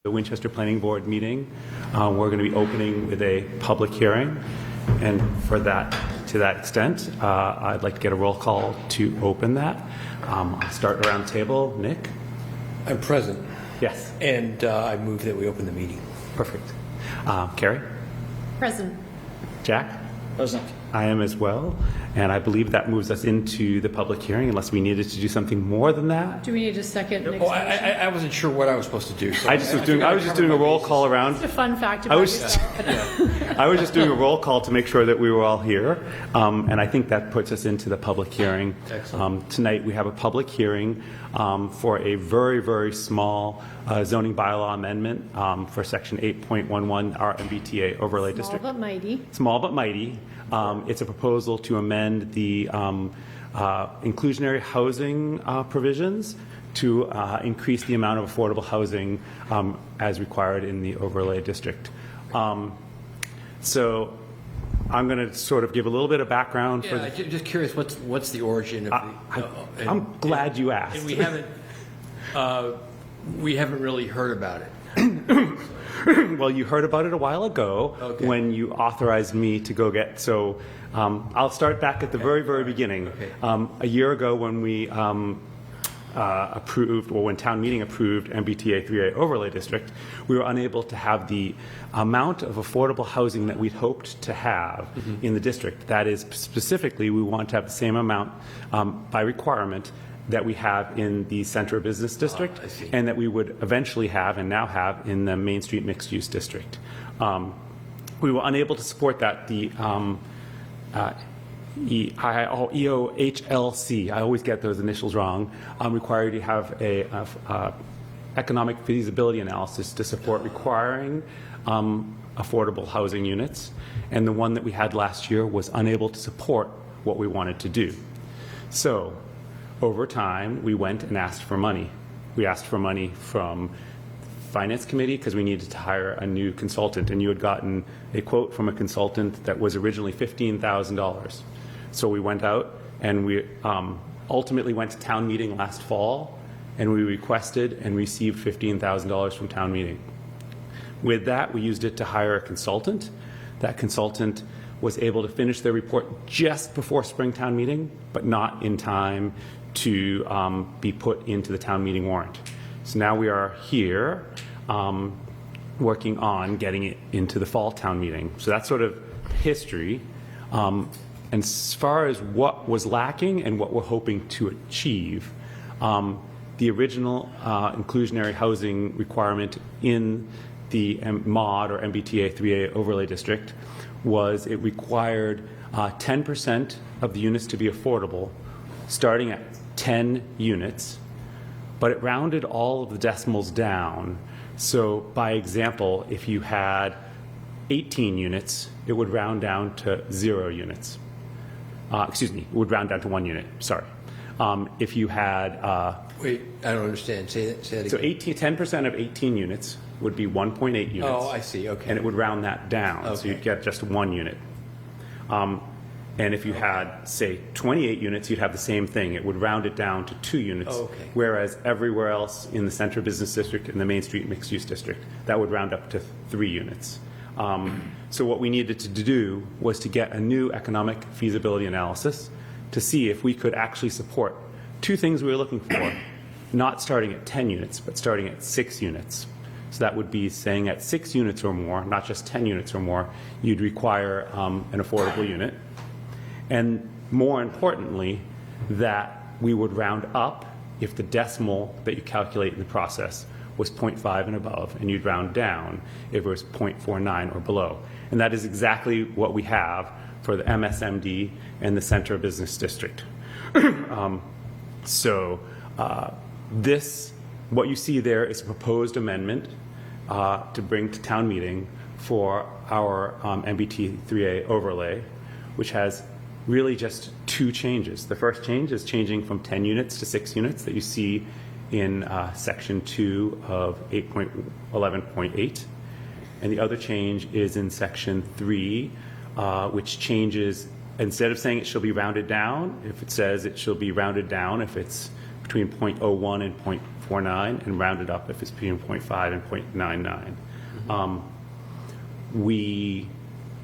The Winchester Planning Board meeting. We're going to be opening with a public hearing, and to that extent, I'd like to get a roll call to open that. I'll start around the table. Nick? I'm present. Yes. And I move that we open the meeting. Perfect. Carrie? Present. Jack? Present. I am as well, and I believe that moves us into the public hearing, unless we needed to do something more than that. Do we need a second? Oh, I wasn't sure what I was supposed to do. So I was just doing a roll call around. It's a fun fact about yourself. I was just doing a roll call to make sure that we were all here, and I think that puts us into the public hearing. Excellent. Tonight we have a public hearing for a very, very small zoning bylaw amendment for Section 8.11, our MBTA overlay district. Small but mighty. Small but mighty. It's a proposal to amend the inclusionary housing provisions to increase the amount of affordable housing as required in the overlay district. So I'm going to sort of give a little bit of background. Yeah, just curious, what's the origin of the... I'm glad you asked. And we haven't really heard about it. Well, you heard about it a while ago when you authorized me to go get, so I'll start back at the very beginning. Okay. A year ago when we approved, or when town meeting approved MBTA 3A overlay district, we were unable to have the amount of affordable housing that we'd hoped to have in the district. That is, specifically, we want to have the same amount by requirement that we have in the center business district, and that we would eventually have and now have in the Main Street mixed use district. We were unable to support that. The EOHLC, I always get those initials wrong, required to have a economic feasibility analysis to support requiring affordable housing units, and the one that we had last year was unable to support what we wanted to do. So over time, we went and asked for money. We asked for money from Finance Committee because we needed to hire a new consultant, and you had gotten a quote from a consultant that was originally $15,000. So we went out and we ultimately went to town meeting last fall, and we requested and received $15,000 from town meeting. With that, we used it to hire a consultant. That consultant was able to finish their report just before spring town meeting, but not in time to be put into the town meeting warrant. So now we are here working on getting it into the fall town meeting. So that's sort of history. And as far as what was lacking and what we're hoping to achieve, the original inclusionary housing requirement in the MOD or MBTA 3A overlay district was it required 10% of the units to be affordable, starting at 10 units, but it rounded all of the decimals down. So by example, if you had 18 units, it would round down to 0 units. Excuse me, it would round down to 1 unit, sorry. If you had... Wait, I don't understand. Say that again. So 10% of 18 units would be 1.8 units. Oh, I see, okay. And it would round that down, so you'd get just 1 unit. And if you had, say, 28 units, you'd have the same thing. It would round it down to 2 units, whereas everywhere else in the Center Business District and the Main Street Mixed Use District, that would round up to 3 units. So what we needed to do was to get a new economic feasibility analysis to see if we could actually support 2 things we were looking for, not starting at 10 units, but starting at 6 units. So that would be saying at 6 units or more, not just 10 units or more, you'd require an affordable unit. And more importantly, that we would round up if the decimal that you calculate in the process was 0.5 and above, and you'd round down if it was 0.49 or below. And that is exactly what we have for the MSMD and the Center Business District. What you see there is a proposed amendment to bring to town meeting for our MBT 3A overlay, which has really just 2 changes. The first change is changing from 10 units to 6 units that you see in Section 2 of 8.11.8. And the other change is in Section 3, which changes, instead of saying it shall be rounded down, if it says it shall be rounded down if it's between 0.01 and 0.49 and rounded up if it's between 0.5 and 0.99. We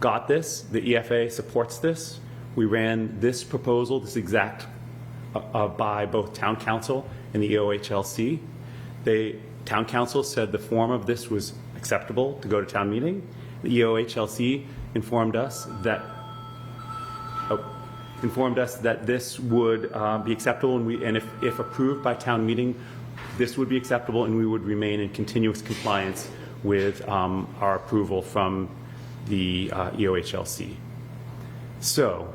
got this. The EFA supports this. We ran this proposal, this exact, by both town council and the EOHLC. Town council said the form of this was acceptable to go to town meeting. The EOHLC informed us that this would be acceptable, and if approved by town meeting, this would be acceptable, and we would remain in continuous compliance with our approval from the EOHLC. So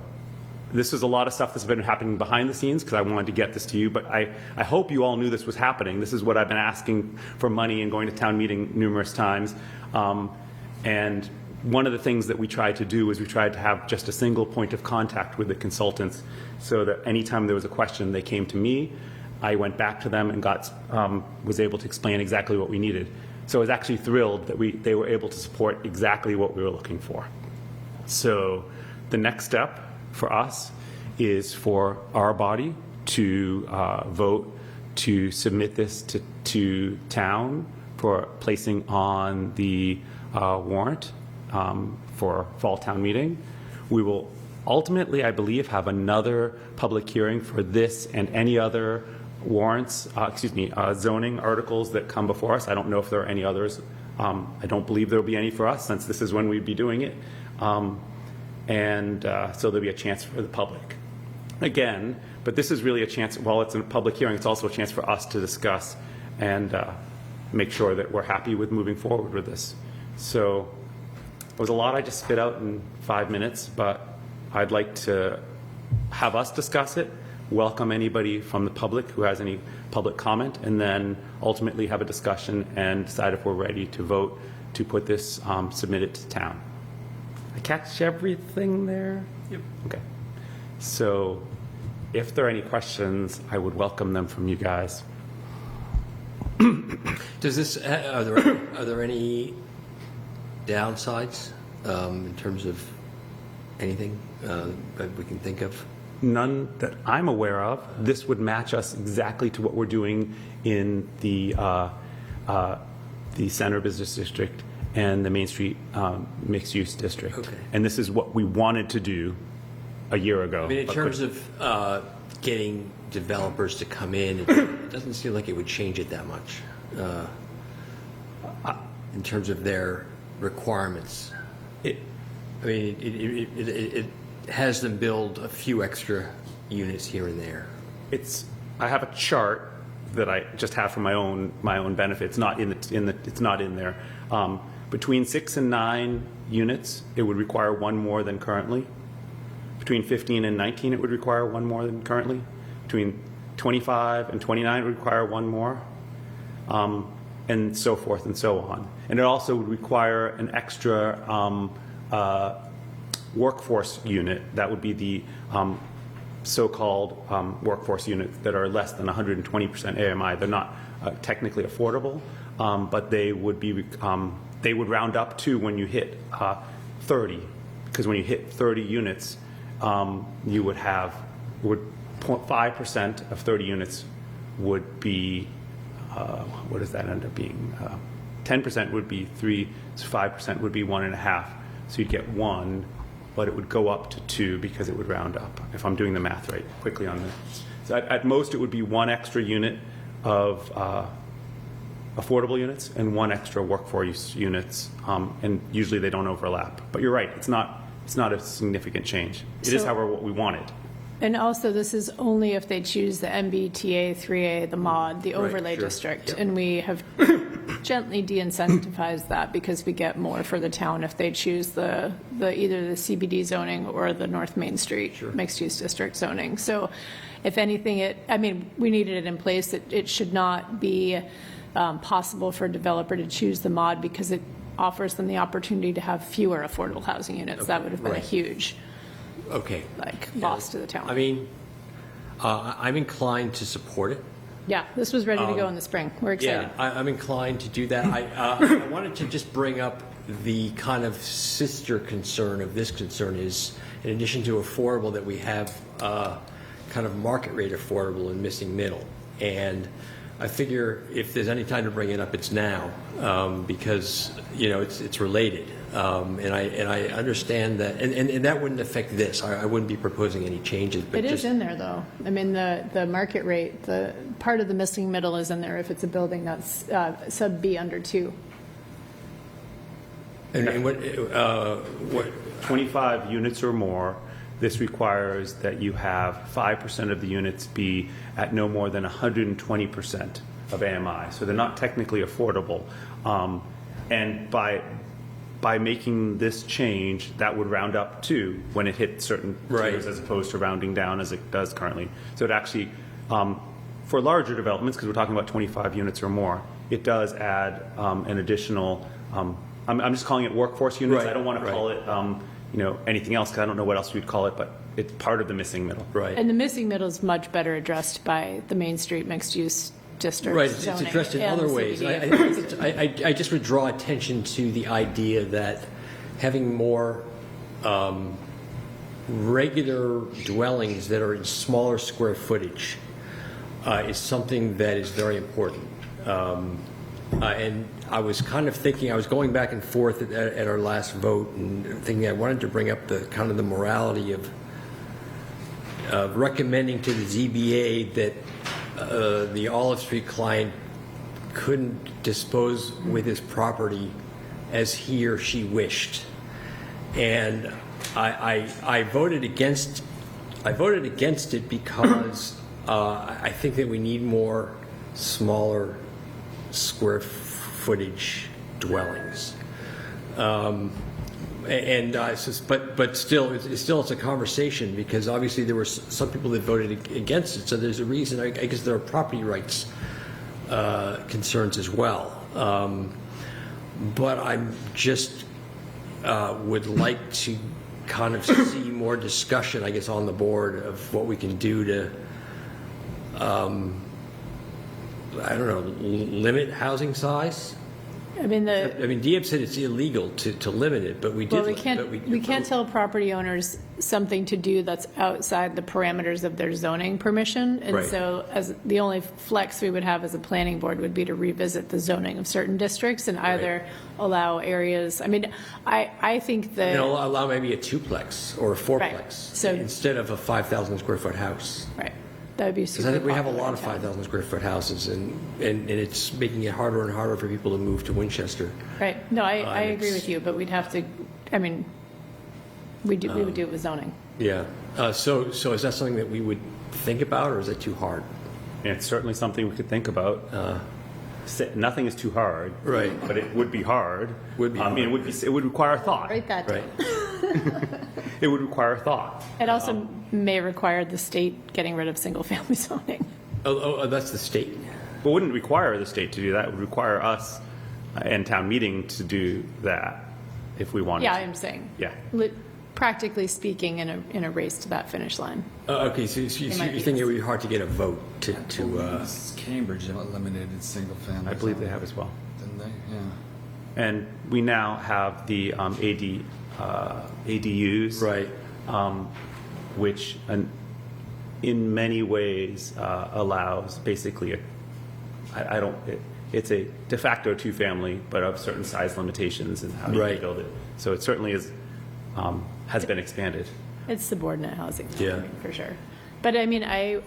this is a lot of stuff that's been happening behind the scenes because I wanted to get this to you, but I hope you all knew this was happening. This is what I've been asking for money and going to town meeting numerous times. And one of the things that we tried to do is we tried to have just a single point of contact with the consultants so that anytime there was a question, they came to me. I went back to them and was able to explain exactly what we needed. So I was actually thrilled that they were able to support exactly what we were looking for. So the next step for us is for our body to vote to submit this to town for placing on the warrant for fall town meeting. We will ultimately, I believe, have another public hearing for this and any other warrants, zoning articles that come before us. I don't know if there are any others. I don't believe there will be any for us since this is when we'd be doing it. So there'll be a chance for the public. Again, but this is really a chance, while it's a public hearing, it's also a chance for us to discuss and make sure that we're happy with moving forward with this. So it was a lot I just spit out in 5 minutes, but I'd like to have us discuss it, welcome anybody from the public who has any public comment, and then ultimately have a discussion and decide if we're ready to vote to put this, submit it to town. I catch everything there? Yep. Okay. So if there are any questions, I would welcome them from you guys. Does this, are there any downsides in terms of anything that we can think of? None that I'm aware of. This would match us exactly to what we're doing in the Center Business District and the Main Street Mixed Use District. Okay. And this is what we wanted to do a year ago. I mean, in terms of getting developers to come in, it doesn't seem like it would change it that much in terms of their requirements. I mean, it has them build a few extra units here and there. I have a chart that I just have for my own benefit. It's not it's not in there. Between 6 and 9 units, it would require one more than currently. Between 15 and 19, it would require one more than currently. Between 25 and 29, it would require one more, and so forth and so on. And it also would require an extra workforce unit. That would be the so-called workforce units that are less than 120% AMI. They're not technically affordable, but they would round up to when you hit 30, because when you hit 30 units, you would have 0.5% of 30 units would be what does that end up being? 10% would be 3, so 5% would be 1.5. So you'd get 1, but it would go up to 2 because it would round up, if I'm doing the math right quickly on this. So at most, it would be 1 extra unit of affordable units and 1 extra workforce units, and usually they don't overlap. But you're right, it's not a significant change. It is, however, what we wanted. And also, this is only if they choose the MBTA 3A, the mod, the overlay sure. district. Yep. And we have gently de-incentivized that because we get more for the town if they choose either the CBD zoning or the North Main Street mixed-use district zoning. So if anything, we needed it in place. It should not be possible for a developer to choose the mod because it offers them the opportunity to have fewer affordable housing units. Okay, That would have been a right. huge loss to the town. I mean, I'm inclined to support it. Yeah, this was ready to go in the spring. We're excited. Yeah, I'm inclined to do that. I wanted to just bring up the kind of sister concern of this concern is, in addition to affordable, that we have kind of market rate affordable and missing middle. And I figure if there's any time to bring it up, it's now, because, it's related. And I understand that, and that wouldn't affect this. I wouldn't be proposing any changes, but It is just. in there, though. I mean, the market rate, the part of the missing middle is in there if it's a building that's sub B under 2. And what, 25 units or more, this requires that you have 5% of the units be at no more than 120% of AMI. So they're not technically affordable. And by making this change, that would round up to when it hit certain Right. tiers as opposed to rounding down as it does currently. So it actually, for larger developments, because we're talking about 25 units or more, it does add an additional, I'm just calling it workforce units. Right, I don't want to right. call it anything else, because I don't know what else we'd call it, but it's part of the missing middle. right. And the missing middle is much better addressed by the Main Street mixed-use district Right, it's zoning addressed in and other the ways. CBD. I just would draw attention to the idea that having more regular dwellings that are in smaller square footage is something that is very important. And I was kind of thinking, I was going back and forth at our last vote and thinking I wanted to bring up the kind of the morality of recommending to the ZBA that the Olive Street client couldn't dispose with his property as he or she wished. And I voted against it because I think that we need more smaller square footage dwellings. But still, it's a conversation, because obviously there were some people that voted against it. So there's a reason. I guess there are property rights concerns as well. But I'm just would like to kind of see more discussion, I guess, on the board of what we can do to, I don't know, limit housing size. I mean, Diab said it's illegal to limit it, but we did. well, we can't tell property owners something to do that's outside the parameters of their zoning permission. And Right. so as the only flex we would have as a planning board would be to revisit the zoning of certain districts and either allow areas, I mean, I think that. Allow maybe a twoplex or a fourplex Right. So- instead of a 5,000 square foot house. Right, that would be Because super I think we have a popular lot of in town. 5,000 square foot houses, and it's making it harder and harder for people to move to Winchester. Right, no, I agree it's- with you, but we'd have to, I mean, we would do it with zoning. Yeah. So is that something that we would think about, or is it too hard? And it's certainly something we could think about. Nothing is too hard. Right. But it would be hard. Would be I mean, it would require thought. Write that down. Right. It would require thought. It also may require the state getting rid of single-family zoning. Oh, that's the state. But it wouldn't require the state to do that. It would require us and town meeting to do that if we wanted Yeah, to. I'm saying. Yeah. Practically speaking, in a race to that finish line. Okay, so you might be think it would be hard to get a vote to Cambridge eliminated single family. I believe they have as well. Didn't they? Yeah. And we now have the ADUs. Right. Which in many ways allows basically it's a de facto two-family, but of certain size limitations and how you Right. can build it. So it certainly is, has been expanded. It's subordinate housing, Yeah. I mean, for sure. But I mean, I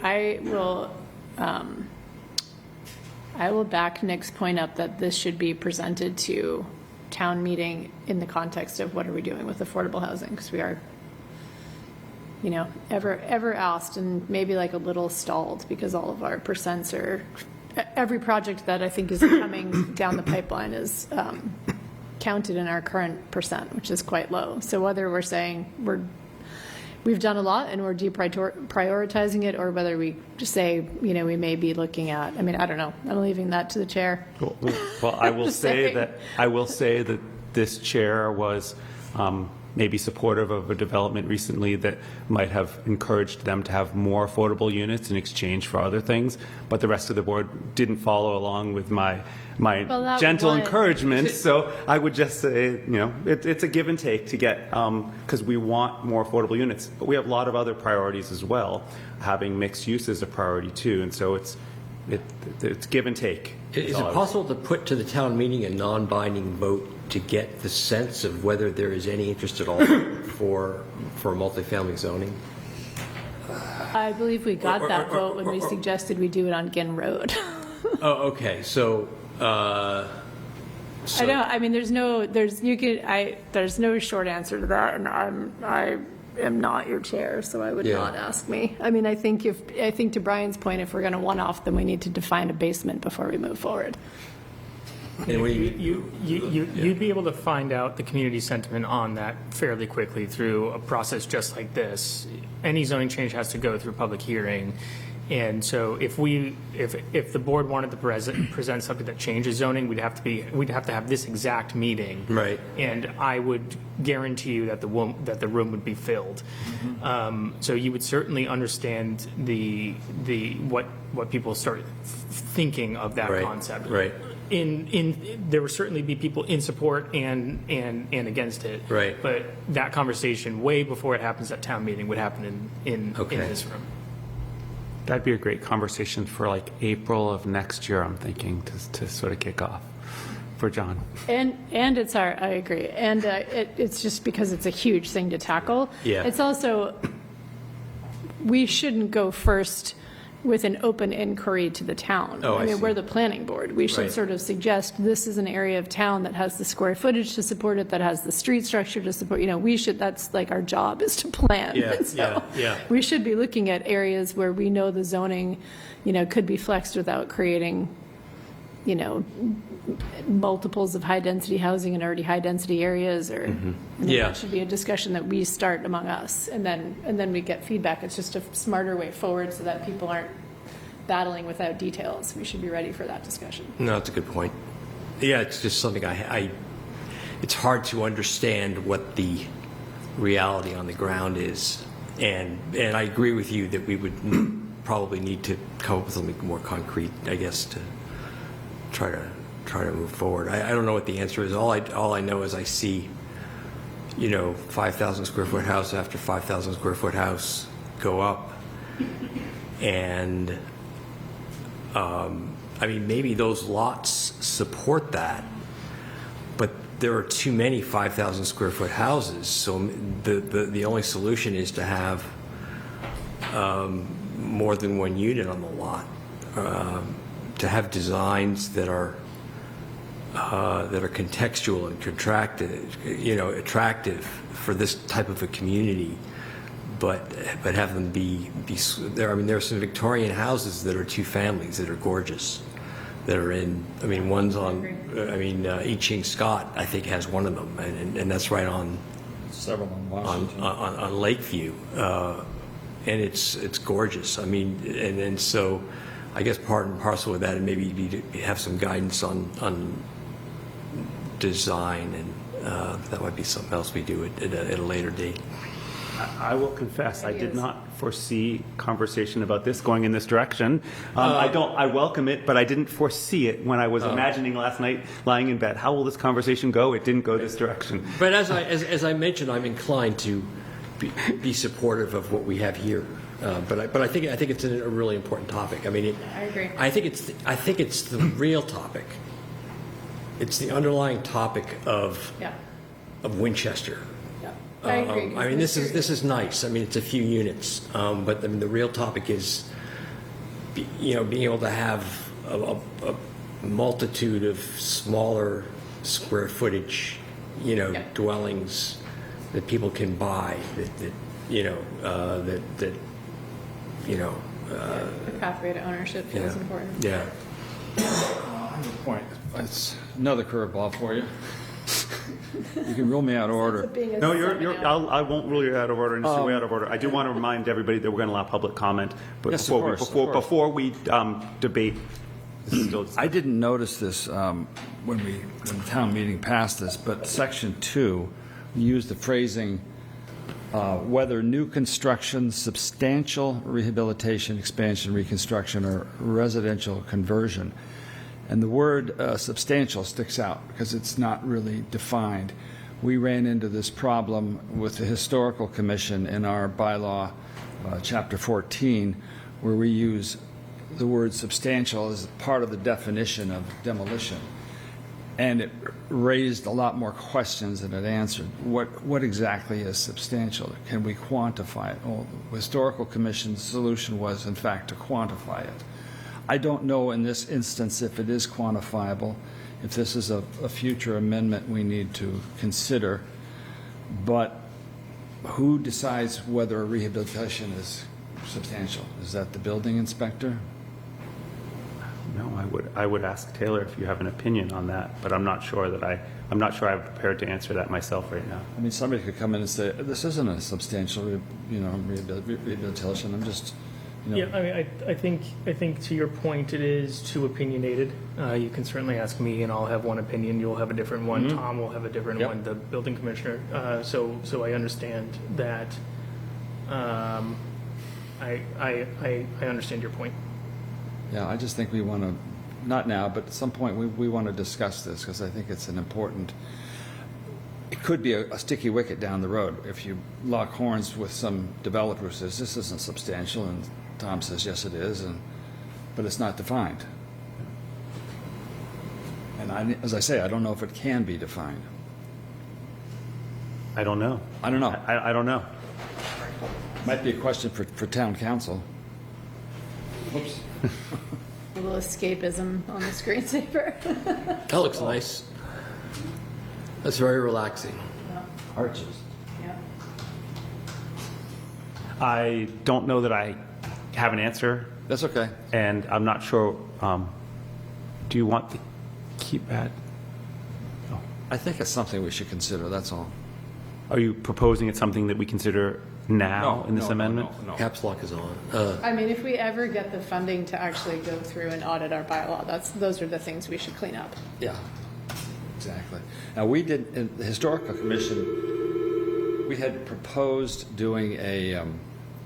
will back Nick's point up that this should be presented to town meeting in the context of what are we doing with affordable housing, because we are, ever asked and maybe like a little stalled because all of our percents are, every project that I think is coming down the pipeline is counted in our current percent, which is quite low. So whether we're saying we've done a lot and we're deprioritizing it, or whether we just say, we may be looking at, I mean, I don't know. I'm leaving that to the chair. Well, I will Just say saying. that this chair was maybe supportive of a development recently that might have encouraged them to have more affordable units in exchange for other things, but the rest of the board didn't follow along with my Well, that gentle one- encouragement. So I would just say, it's a give and take to get, because we want more affordable units, but we have a lot of other priorities as well. Having mixed use is a priority too, and so It's give and take. Is it possible to put to the town meeting a non-binding vote to get the sense of whether there is any interest at all for multifamily zoning? I believe we got that vote when we suggested we do it on Ginn Road. Oh, okay. So, I know. I mean, there's no short answer to that, and I am not your chair, so I would not ask me. I mean, I think to Brian's point, if we're going to one-off, then we need to define a basement before we move forward. You'd be able to find out the community sentiment on that fairly quickly through a process just like this. Any zoning change has to go through a public hearing. And so if the board wanted to present something that changes zoning, we'd have to have this exact meeting. Right. And I would guarantee you that the room would be filled. So you would certainly understand what people start thinking of that concept. Right. There would certainly be people in support and against it. Right. But that conversation, way before it happens at town meeting, would happen in this room. That'd be a great conversation for like April of next year, I'm thinking, to sort of kick off for John. And I agree. And it's just because it's a huge thing to tackle. Yeah. It's also, we shouldn't go first with an open inquiry to the town. Oh, I mean, see. we're the planning board. We should sort of suggest this is an area of town that has the square footage to support it, that has the street structure to support, that's like our job is to plan. Yeah, yeah. We should be looking at areas where we know the zoning, could be flexed without creating, multiples of high-density housing in already high-density areas, or that should be a discussion that we start among us, and then we get feedback. It's just a smarter way forward so that people aren't battling without details. We should be ready for that discussion. No, that's a good point. Yeah, it's just something it's hard to understand what the reality on the ground is, and I agree with you that we would probably need to come up with something more concrete, I guess, to try to move forward. I don't know what the answer is. All I know is I see, 5,000 square foot house after 5,000 square foot house go up, and maybe those lots support that, but there are too many 5,000 square foot houses. So the only solution is to have more than one unit on the lot. To have designs that are contextual and attractive for this type of a community, but have them be there. I mean, there are some Victorian houses that are two families that are gorgeous, that are one's on. I Ching Scott, I think, has one of them, and that's right on Several in Washington. on Lakeview, and it's gorgeous. And so. I guess part and parcel with that, and maybe have some guidance on design, and that might be something else we do at a later date. I will confess, I did not foresee conversation about this going in this direction. I welcome it, but I didn't foresee it when I was imagining last night lying in bed. How will this conversation go? It didn't go this direction. But as I mentioned, I'm inclined to be supportive of what we have here. But I think it's a really important topic. I agree. I think it's the real topic. It's the underlying topic of Winchester. Yeah. I agree. This is nice. It's a few units, but the real topic is, being able to have a multitude of smaller square footage, dwellings that people can buy. The pathway to ownership feels important. Yeah. Good point. It's another curveball for you. You can rule me out of order. No, I won't rule you out of order and just way out of order. I do want to remind everybody that we're going to allow public comment, but Yes, of course. before we debate. This is still I didn't notice this when the town meeting passed this, but section 2 used the phrasing whether new construction, substantial rehabilitation, expansion, reconstruction, or residential conversion. And the word substantial sticks out because it's not really defined. We ran into this problem with the Historical Commission in our bylaw, Chapter 14, where we use the word substantial as part of the definition of demolition. And it raised a lot more questions than it answered. What exactly is substantial? Can we quantify it? Well, the Historical Commission's solution was, in fact, to quantify it. I don't know in this instance if it is quantifiable, if this is a future amendment we need to consider, but who decides whether a rehabilitation is substantial? Is that the building inspector? No, I would ask Taylor if you have an opinion on that, but I'm not sure I'm prepared to answer that myself right now. I mean, somebody could come in and say, this isn't a substantial, rehabilitation. I'm just, Yeah, I mean, I think to your point, it is too opinionated. You can certainly ask me, and I'll have one opinion. You'll have a different one. Tom will have a different Yep. one. The building commissioner. So I understand that. I understand your point. Yeah, I just think we want to, not now, but at some point, we want to discuss this, because I think it's an important, it could be a sticky wicket down the road. If you lock horns with some developer who says, this isn't substantial, and Tom says, yes, it is, but it's not defined. And as I say, I don't know if it can be defined. I don't know. I don't know. I don't know. Might be a question for town council. Whoops. A little escapism on the screensaver. That looks nice. That's very relaxing. Arches. Yeah. I don't know that I have an answer, That's okay. and I'm not sure. Do you want to keep that? I think it's something we should consider, that's all. Are you proposing it's something that we consider now in this amendment? No. Caps lock is on. I mean, if we ever get the funding to actually go through and audit our bylaw, those are the things we should clean up. Yeah, exactly. Now, we did, in the Historical Commission, we had proposed doing an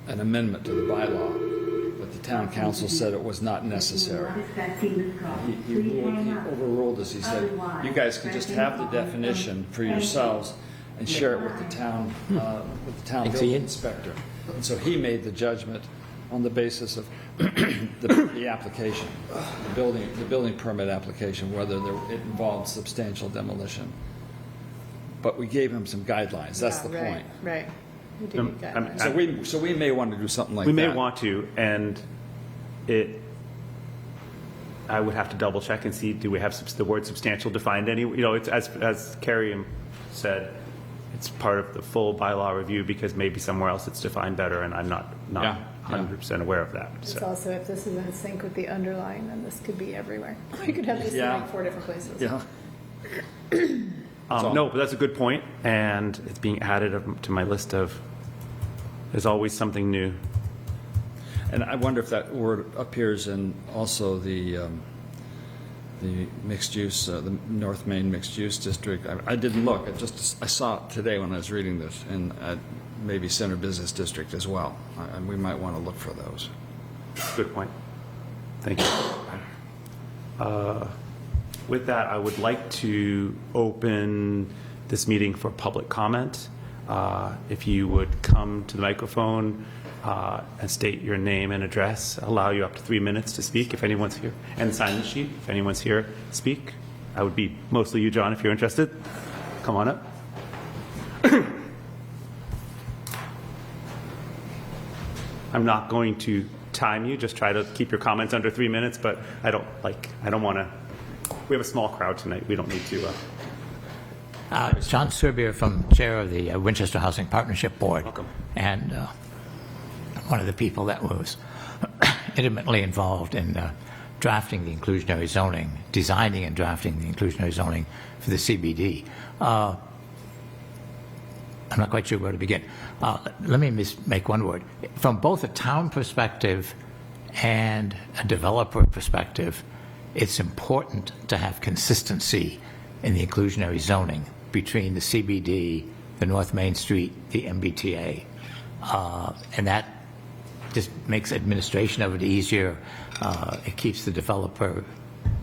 amendment to the bylaw, but the town council said it was not necessary. He overruled us. He said, you guys can just have the definition for yourselves and share it with the town building inspector. And so he made the judgment on the basis of the application, the building permit application, whether it involved substantial demolition. But we gave him some guidelines. That's the point. Right. We do need guidelines. So we may want to do something like We that. may want to, and I would have to double check and see, do we have the word substantial defined any, it's as Carrie said, it's part of the full bylaw review because maybe somewhere else it's defined better, and I'm not Yeah. 100% aware of that. It's So. also, if this is in sync with the underlying, then this could be everywhere. We could have this in Yeah. like 4 different places. Yeah. No, but that's a good point, and it's being added to my list of, there's always something new. And I wonder if that word appears in also the mixed use, the North Main mixed use district. I didn't look. I saw it today when I was reading this, and maybe Center Business District as well. And we might want to look for those. Good point. Thank you. With that, I would like to open this meeting for public comment. If you would come to the microphone and state your name and address, allow you up to 3 minutes to speak if anyone's here, and sign the sheet if anyone's here, speak. I would be mostly you, John, if you're interested. Come on up. I'm not going to time you, just try to keep your comments under 3 minutes, but I don't want to, we have a small crowd tonight, we don't need to. John Serbier from Chair of the Winchester Housing Partnership Board. Welcome. And one of the people that was intimately involved in drafting the inclusionary zoning, designing and drafting the inclusionary zoning for the CBD. I'm not quite sure where to begin. Let me make one word. From both a town perspective and a developer perspective, it's important to have consistency in the inclusionary zoning between the CBD, the North Main Street, the MBTA. And that just makes administration of it easier. It keeps the developer,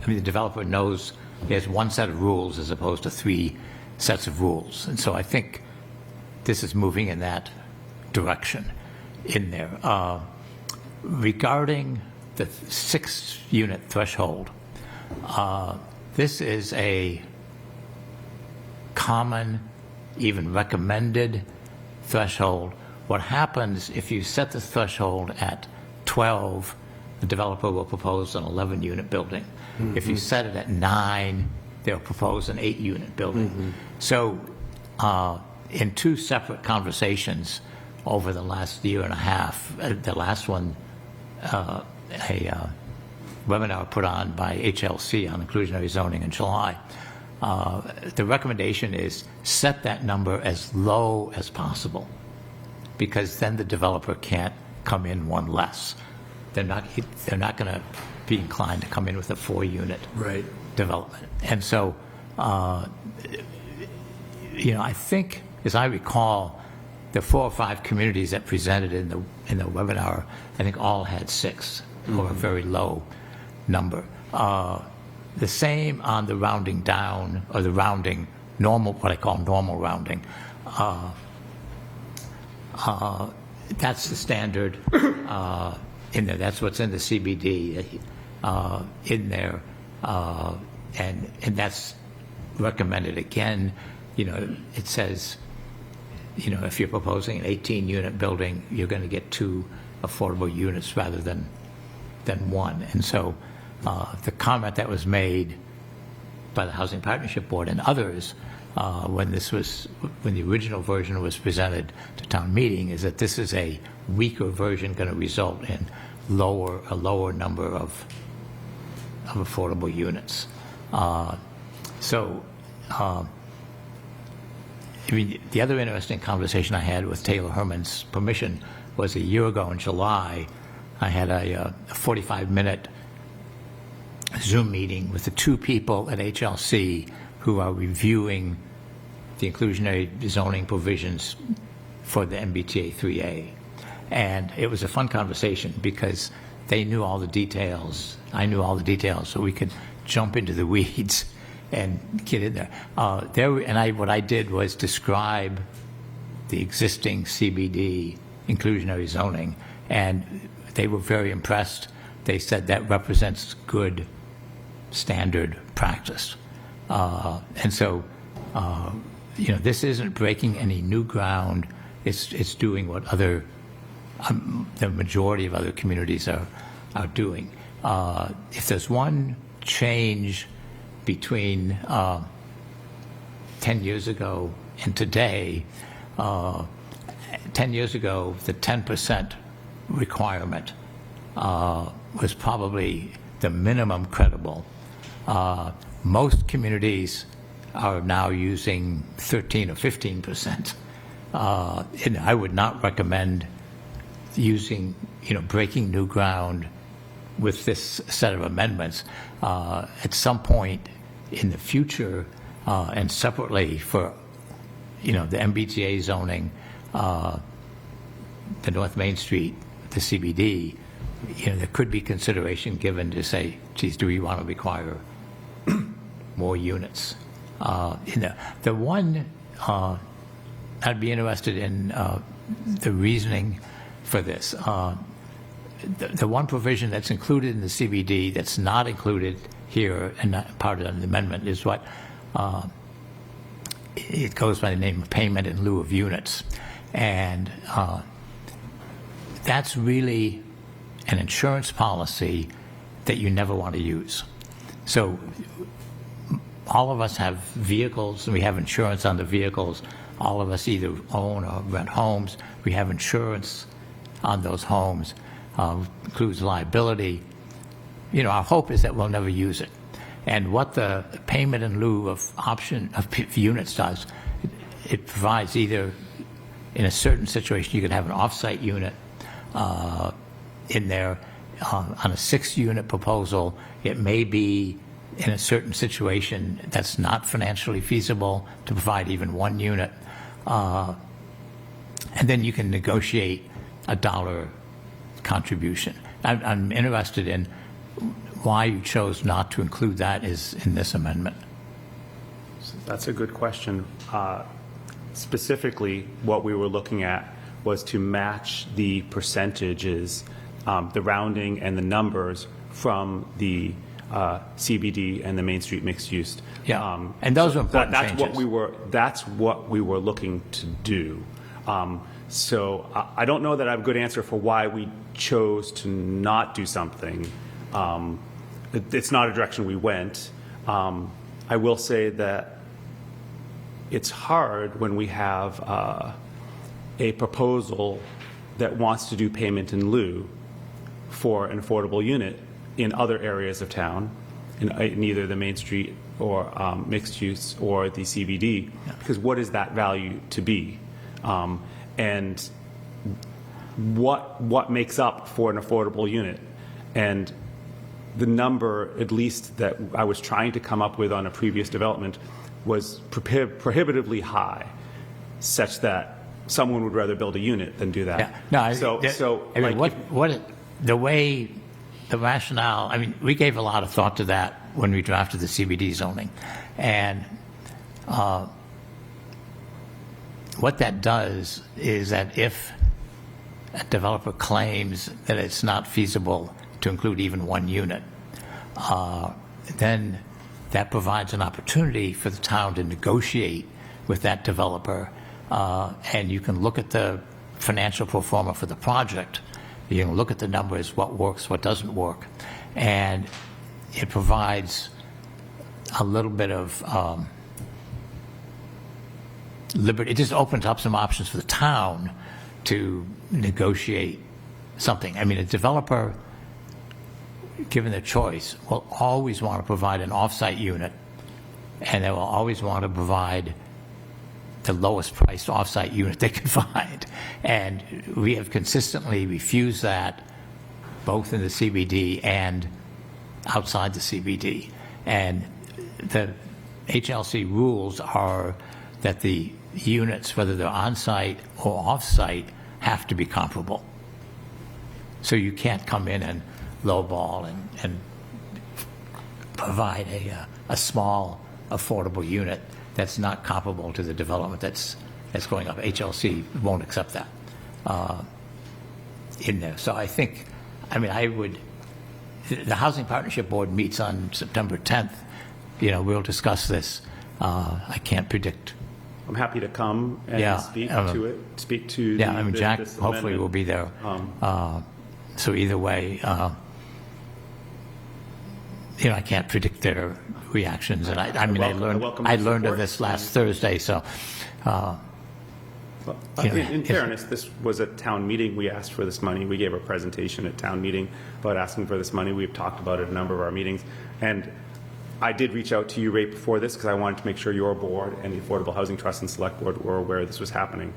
the developer knows he has one set of rules as opposed to 3 sets of rules. And so I think this is moving in that direction in there. Regarding the 6-unit threshold. This is a common, even recommended threshold. What happens if you set the threshold at 12, the developer will propose an 11-unit building. If you set it at 9, they'll propose an 8-unit building. So in 2 separate conversations over the last year and a half, the last one, a webinar put on by HLC on inclusionary zoning in July, the recommendation is set that number as low as possible, because then the developer can't come in one less. They're not going to be inclined to come in with a 4-unit development. And so, I think, as I recall, the 4 or 5 communities that presented in the webinar, I think all had 6, or a very low number. The same on the rounding down, or the rounding normal, what I call normal rounding. That's the standard in there. That's what's in the CBD in there, and that's recommended. Again, it says, if you're proposing an 18-unit building, you're going to get 2 affordable units rather than 1. And so the comment that was made by the Housing Partnership Board and others when the original version was presented to town meeting is that this is a weaker version going to result in a lower number of affordable units. The other interesting conversation I had, with Taylor Herman's permission, was a year ago in July. I had a 45-minute Zoom meeting with the 2 people at HLC who are reviewing the inclusionary zoning provisions for the MBTA 3A. And it was a fun conversation because they knew all the details. I knew all the details, so we could jump into the weeds and get in there. What I did was describe the existing CBD inclusionary zoning, and they were very impressed. They said that represents good standard practice. This isn't breaking any new ground. It's doing what the majority of other communities are doing. If there's one change between 10 years ago and today, 10 years ago, the 10% requirement was probably the minimum credible. Most communities are now using 13 or 15%. And I would not recommend breaking new ground with this set of amendments. At some point in the future, and separately for, the MBTA zoning, the North Main Street, the CBD, there could be consideration given to say, geez, do we want to require more units? The one, I'd be interested in the reasoning for this. The one provision that's included in the CBD that's not included here and not part of the amendment is what it goes by the name of payment in lieu of units. And that's really an insurance policy that you never want to use. So all of us have vehicles, and we have insurance on the vehicles. All of us either own or rent homes. We have insurance on those homes. Includes liability. Our hope is that we'll never use it. And what the payment in lieu of units does, it provides either, in a certain situation, you could have an off-site unit in there. On a 6-unit proposal, it may be in a certain situation that's not financially feasible to provide even 1 unit. And then you can negotiate a dollar contribution. I'm interested in why you chose not to include that in this amendment. That's a good question. Specifically, what we were looking at was to match the percentages the rounding and the numbers from the CBD and the Main Street mixed use. Yeah, and those are important that's changes. That's what we were looking to do. So I don't know that I have a good answer for why we chose to not do something. It's not a direction we went. I will say that it's hard when we have a proposal that wants to do payment in lieu for an affordable unit in other areas of town, in either the Main Street or mixed use or the CBD, because what is that value to be? And what makes up for an affordable unit? And the number, at least that I was trying to come up with on a previous development, was prohibitively high, such that someone would rather build a unit than do that. Yeah. No, the way the rationale, I mean, we gave a lot of thought to that when we drafted the CBD zoning. And what that does is that if a developer claims that it's not feasible to include even one unit, then that provides an opportunity for the town to negotiate with that developer, and you can look at the financial pro forma for the project. You can look at the numbers, what works, what doesn't work, and it provides a little bit of liberty. It just opens up some options for the town to negotiate something. I mean, a developer, given the choice, will always want to provide an off-site unit, and they will always want to provide the lowest priced off-site unit they can find. And we have consistently refused that, both in the CBD and outside the CBD. And the HLC rules are that the units, whether they're on-site or off-site, have to be comparable. So you can't come in and lowball and provide a small, affordable unit that's not comparable to the development that's going up. HLC won't accept that in there. So I think, I mean, the Housing Partnership Board meets on September 10th. You know, we'll discuss this. I can't predict. I'm happy to come and speak to it. Speak to yeah. I mean, Jack this hopefully amendment. will be there. So either way, you know, I can't predict their reactions, and I learned of this last Thursday. So, in fairness, this was a town meeting. We asked for this money. We gave a presentation at town meeting about asking for this money. We've talked about it at a number of our meetings, and I did reach out to you right before this because I wanted to make sure your board and the Affordable Housing Trust and Select Board were aware this was happening.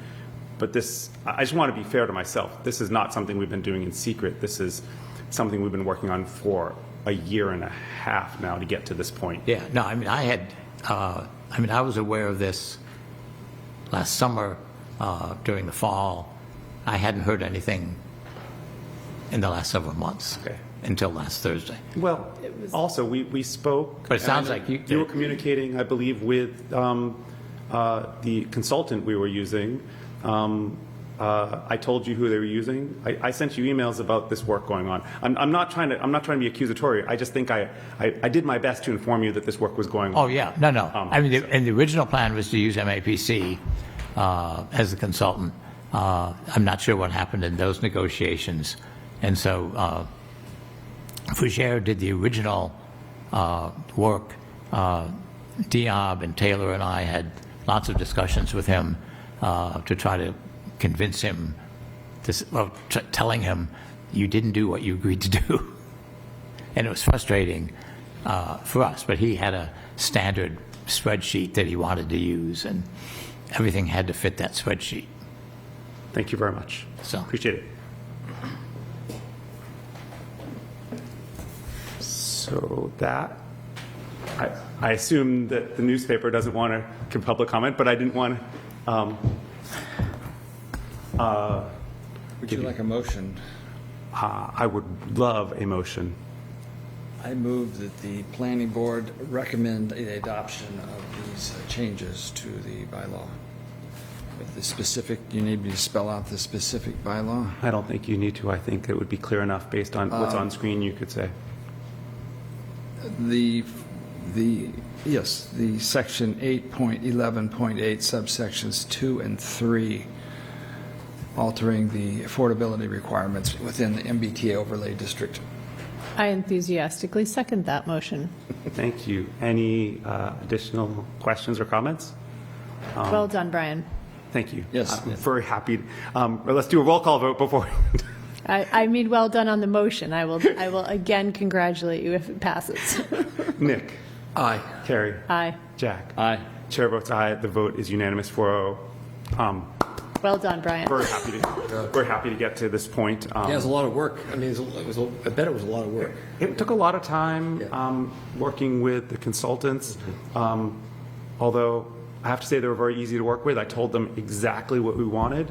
But this, I just want to be fair to myself. This is not something we've been doing in secret. This is something we've been working on for a year and a half now to get to this point. yeah, no, I mean, I was aware of this last summer during the fall. I hadn't heard anything in the last several months until last Thursday. Well, also, we spoke. But it sounds and like you were communicating, I believe, with the consultant we were using. I told you who they were using. I sent you emails about this work going on. I'm not trying to be accusatory. I just think I did my best to inform you that this work was going on. Oh yeah, no. I mean, and the original plan was to use MAPC as the consultant. I'm not sure what happened in those negotiations, and so Fougere did the original work. Diab and Taylor and I had lots of discussions with him to try to convince him, telling him, you didn't do what you agreed to do. And it was frustrating for us, but he had a standard spreadsheet that he wanted to use, and everything had to fit that spreadsheet. Thank you very much. So appreciate it. So that, I assume that the newspaper doesn't want to give public comment, but I didn't want to. Would you like a motion? I would love a motion. I move that the planning board recommend the adoption of these changes to the bylaw. The specific, you need me to spell out the specific bylaw? I don't think you need to. I think it would be clear enough based on what's on screen, you could say. Yes, the section 8.11.8 subsections 2 and 3, altering the affordability requirements within the MBTA overlay district. I enthusiastically second that motion. Thank you. Any additional questions or comments? Well done, Brian. Thank you. Yes. I'm very happy. Let's do a roll call vote before. I mean, well done on the motion. I will again congratulate you if it passes. Nick. Aye. Carrie. Aye. Jack. Aye. Chair votes aye. The vote is unanimous 4-0. Well done, Brian. Very happy to get to this point. Yeah, it was a lot of work. I mean, I bet it was a lot of work. It took a lot of time working with the consultants, although I have to say they were very easy to work with. I told them exactly what we wanted.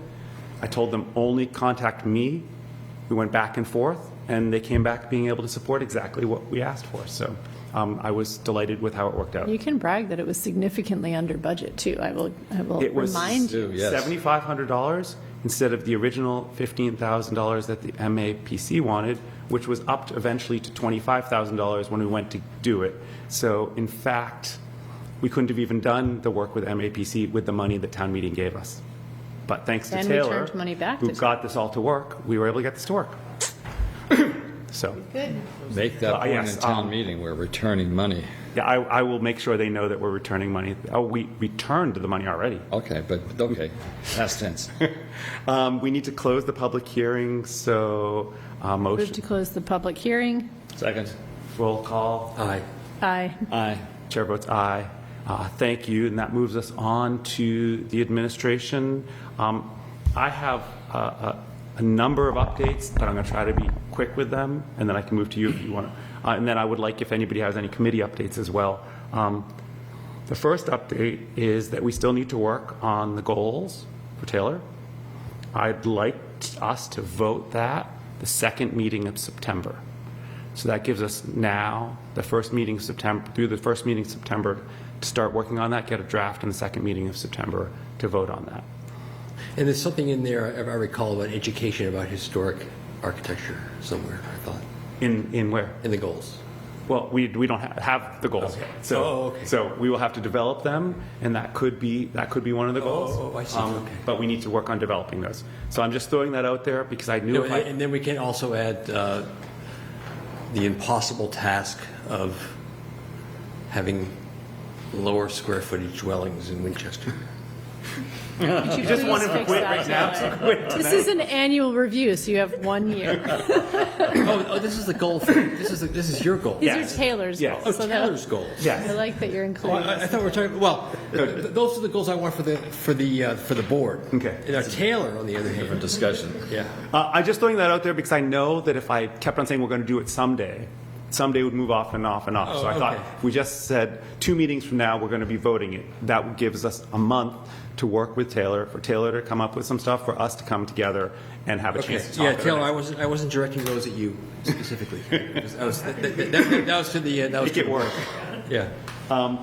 I told them only contact me. We went back and forth, and they came back being able to support exactly what we asked for. So I was delighted with how it worked out. You can brag that it was significantly under budget, too. I will It was remind you. Yes. $7,500 instead of the original $15,000 that the MAPC wanted, which was upped eventually to $25,000 when we went to do it. So, in fact, we couldn't have even done the work with MAPC with the money that town meeting gave us. But thanks to And Taylor, returned money back who to got this all to work, we were able to get this to work. So, Good. Make that point yes, in town meeting, we're returning money. yeah, I will make sure they know that we're returning money. Oh, we returned the money already. Okay, but, okay, past tense. We need to close the public hearing, so Move motion, to close the public hearing. Second. roll call. Aye. Aye. Aye. Chair votes aye. Thank you, and that moves us on to the administration. I have a number of updates, but I'm going to try to be quick with them, and then I can move to you if you want to. And then I would like if anybody has any committee updates as well. The first update is that we still need to work on the goals for Taylor. I'd like us to vote that the second meeting of September. So that gives us now the first meeting of September, through the first meeting of September, to start working on that, get a draft in the second meeting of September to vote on that. And there's something in there, I recall, about education, about historic architecture somewhere, I thought, In where? in the goals. Well, we don't have the goals yet. So, okay. so we will have to develop them, and that could be one of the goals. I see. Okay. But we need to work on developing those. So I'm just throwing that out there because I knew if I, And then we can also add the impossible task of having lower square footage dwellings in Winchester. You just want him to quit right now. This is an annual review, so you have 1 year. Oh, this is the goal. This is your goal. These Yes. are Taylor's Yes. goals. Oh, so that- Taylor's goals. I yes. like that you're Oh, including I this. thought we were talking. Well, those are the goals I want for the board. Okay. Now Taylor, on the other hand, Discussion. yeah. I'm just throwing that out there because I know that if I kept on saying we're going to do it someday would move off and off and off. Oh, So I thought okay. if we just said 2 meetings from now we're going to be voting it, that gives us a month to work with Taylor, for Taylor to come up with some stuff, for us to come together and have a Okay. chance to talk. Yeah, about Taylor, it. I wasn't directing those at you specifically. that was to the that was Make to it the work. board. Yeah.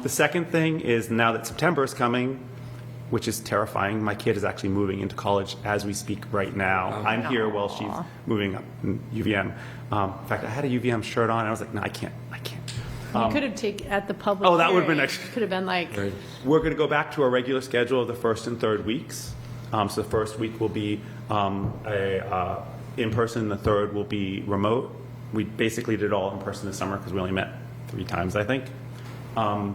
The second thing is now that September is coming, which is terrifying. My kid is actually moving into college as we speak right now. I'm here while she's moving up in UVM. In fact, I had a UVM shirt on, and I was like, no, I can't. You could have taken at the public. Oh, that would've been hearing, actually- Could have been like, Right. We're going to go back to our regular schedule of the first and third weeks. So the first week will be in person, the third will be remote. We basically did it all in person this summer because we only met 3 times, I think. So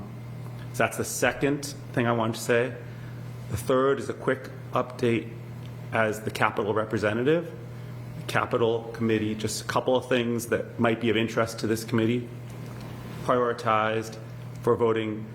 that's the second thing I wanted to say. The third is a quick update as the capital representative. The capital committee, just a couple of things that might be of interest to this committee. Prioritized for voting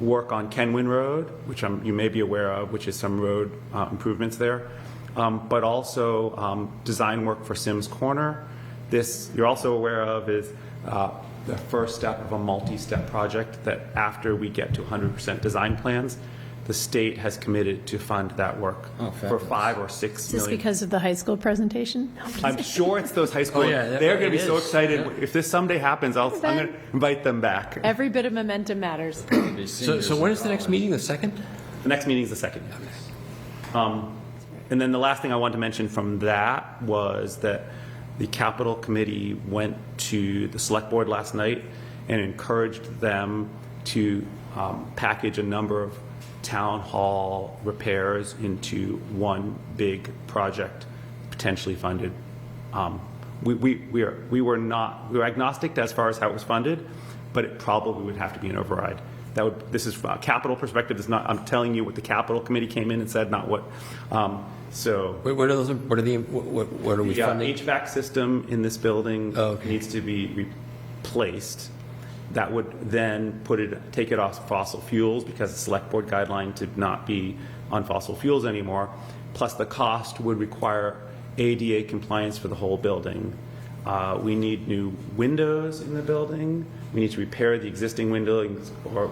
work on Kenwin Road, which you may be aware of, which is some road improvements there, but also design work for Sims Corner. This you're also aware of is the first step of a multi-step project that after we get to 100% design plans, the state has committed to fund that work for fabulous. 5 or 6 is this million. because of the high school presentation? I'm sure it's those high school. Oh, yeah, they're going to be it so is. excited. If this someday happens, I'm going to invite them back. Every bit of momentum matters. So when is the next meeting? The second? The next meeting is the 2nd. And then the last thing I wanted to mention from that was that the Capital Committee went to the Select Board last night and encouraged them to package a number of town hall repairs into one big project, potentially funded. We were agnostic as far as how it was funded, but it probably would have to be an override. This is from a capital perspective. It's not. I'm telling you what the Capital Committee came in and said, not what. So What are those? What are we the funding? HVAC system in this building Oh, okay. needs to be replaced. That would then take it off fossil fuels, because the Select Board guideline to not be on fossil fuels anymore. Plus, the cost would require ADA compliance for the whole building. We need new windows in the building. We need to repair the existing windows or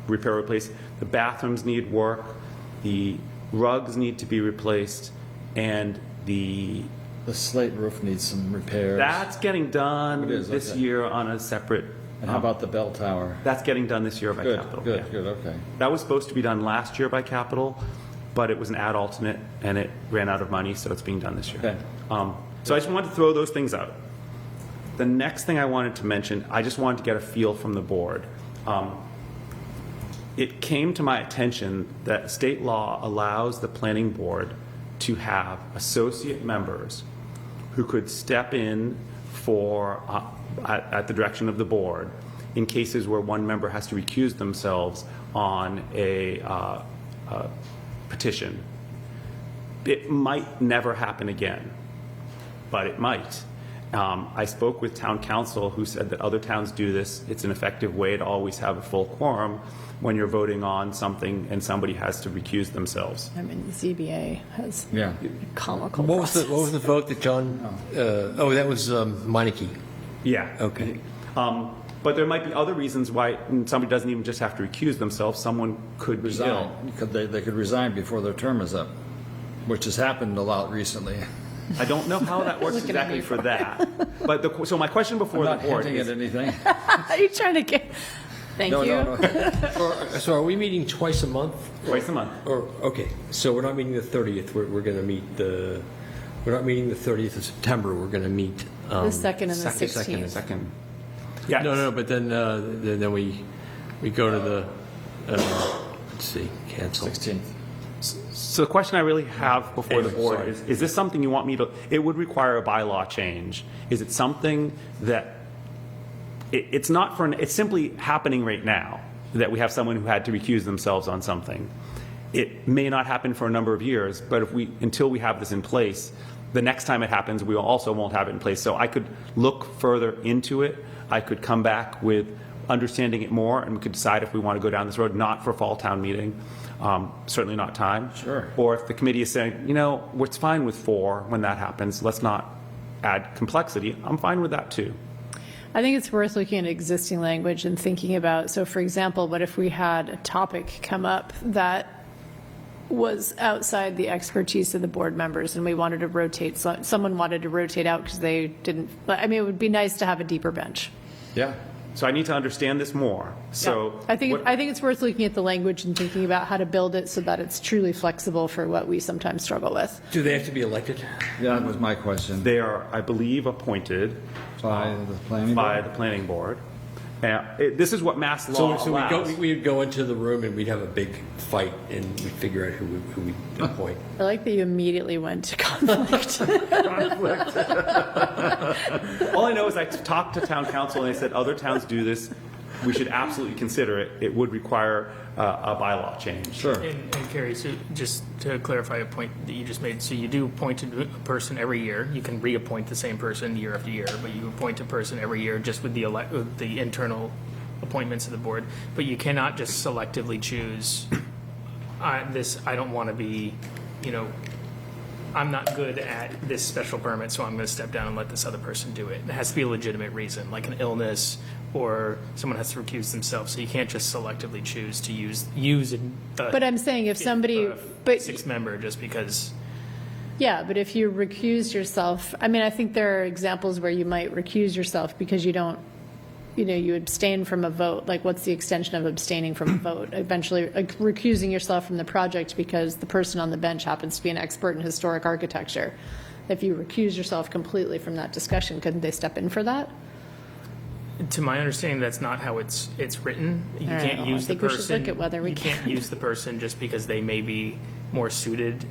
repair or replace. The bathrooms need work. The rugs need to be replaced, and The slate roof needs some repairs. that's getting done It is, this okay. year on a separate. And how about the bell tower? That's getting done this year by Good, Capital. good, yeah. good, okay. That was supposed to be done last year by Capital, but it was an ad alternate and it ran out of money, so it's being done this year. Okay. So I just wanted to throw those things out. The next thing I wanted to mention, I just wanted to get a feel from the board. It came to my attention that state law allows the planning board to have associate members who could step in for, at the direction of the board, in cases where one member has to recuse themselves on a petition. It might never happen again, but it might. I spoke with town council, who said that other towns do this. It's an effective way to always have a full quorum when you're voting on something and somebody has to recuse themselves. I mean, the ZBA has Yeah. a comical What was process. the vote that John? That was Meineke. Yeah. Okay. But there might be other reasons why somebody doesn't even just have to recuse themselves. Someone could be Resign. ill. They could resign before their term is up, which has happened a lot recently. I don't know how that works Looking at exactly me for that. But so my question before I'm the not board hinting is, at anything. Are you trying to get? Thank No, you. no, no. So are we meeting twice a month? twice a month. Or okay, so we're not meeting the 30th. We're going to meet the. We're not meeting the 30th of September. We're going to meet The 2nd and the 16th. Second. Yeah. No, but then we go to the. Let's see, cancel. 16th. So the question I really have before the board Sorry. is this something you want me to, it would require a bylaw change. Is it something that, it's not for, it's simply happening right now, that we have someone who had to recuse themselves on something. It may not happen for a number of years, but until we have this in place, the next time it happens, we also won't have it in place. So I could look further into it. I could come back with understanding it more, and we could decide if we want to go down this road, not for fall town meeting, certainly not time. Sure. Or if the committee is saying, it's fine with 4 when that happens, let's not add complexity, I'm fine with that too. I think it's worth looking at existing language and thinking about, so for example, what if we had a topic come up that was outside the expertise of the board members and we wanted to rotate, someone wanted to rotate out because they didn't, it would be nice to have a deeper bench. Yeah. So I need to understand this more. So I think what- it's worth looking at the language and thinking about how to build it so that it's truly flexible for what we sometimes struggle with. Do they have to be elected? Yeah, that was my question. they are, I believe, appointed By the planning by board? the planning board. This is what mass So, law so allows. we'd go into the room and we'd have a big fight and we'd figure out who we appoint. I like that you immediately went to conflict. All I know is I talked to town council and they said other towns do this. We should absolutely consider it. It would require a bylaw change. Sure. And Carrie, so just to clarify a point that you just made, so you do appoint a person every year. You can reappoint the same person year after year, but you appoint a person every year just with the internal appointments of the board. But you cannot just selectively choose, I don't want to be, I'm not good at this special permit, so I'm going to step down and let this other person do it. It has to be a legitimate reason, like an illness or someone has to recuse themselves. So you can't just selectively choose to use But I'm saying if somebody, a but 6-member just because. yeah, but if you recuse yourself, I think there are examples where you might recuse yourself because you don't you abstain from a vote, like what's the extension of abstaining from a vote? Eventually like, recusing yourself from the project because the person on the bench happens to be an expert in historic architecture. If you recuse yourself completely from that discussion, couldn't they step in for that? To my understanding, that's not how it's written. You I can't don't know. use I the think we should person. look at whether we you can't use the person just because they may be more suited,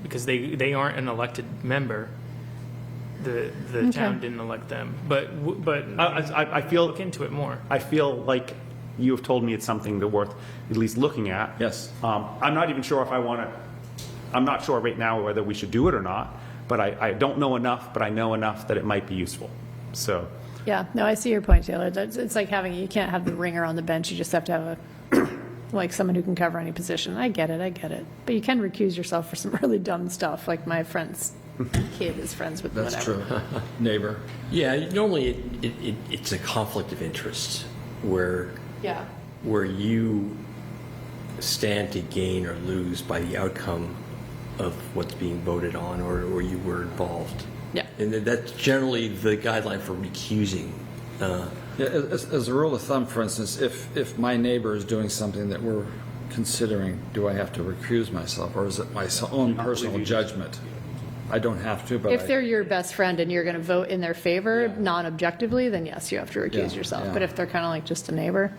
because they aren't an elected member. The town didn't elect them, but I feel look into it more. I feel like you have told me it's something that worth at least looking at. Yes. I'm not even sure if I want to. I'm not sure right now whether we should do it or not. But I don't know enough. But I know enough that it might be useful. So. Yeah, no, I see your point, Taylor. It's like you can't have the ringer on the bench. You just have to have like someone who can cover any position. I get it. But you can recuse yourself for some really dumb stuff, like my friend's kid is friends with That's whatever. true. Neighbor. Yeah, normally it's a conflict of interest where Yeah. you stand to gain or lose by the outcome of what's being voted on, or you were involved. Yeah. And that's generally the guideline for recusing. Yeah, as a rule of thumb, for instance, if my neighbor is doing something that we're considering, do I have to recuse myself, or is it my own personal judgment? I don't have to, but If they're your best friend and you're going to vote in their favor non-objectively, then yes, you have to recuse Yeah, yourself. yeah. But if they're kind of like just a neighbor,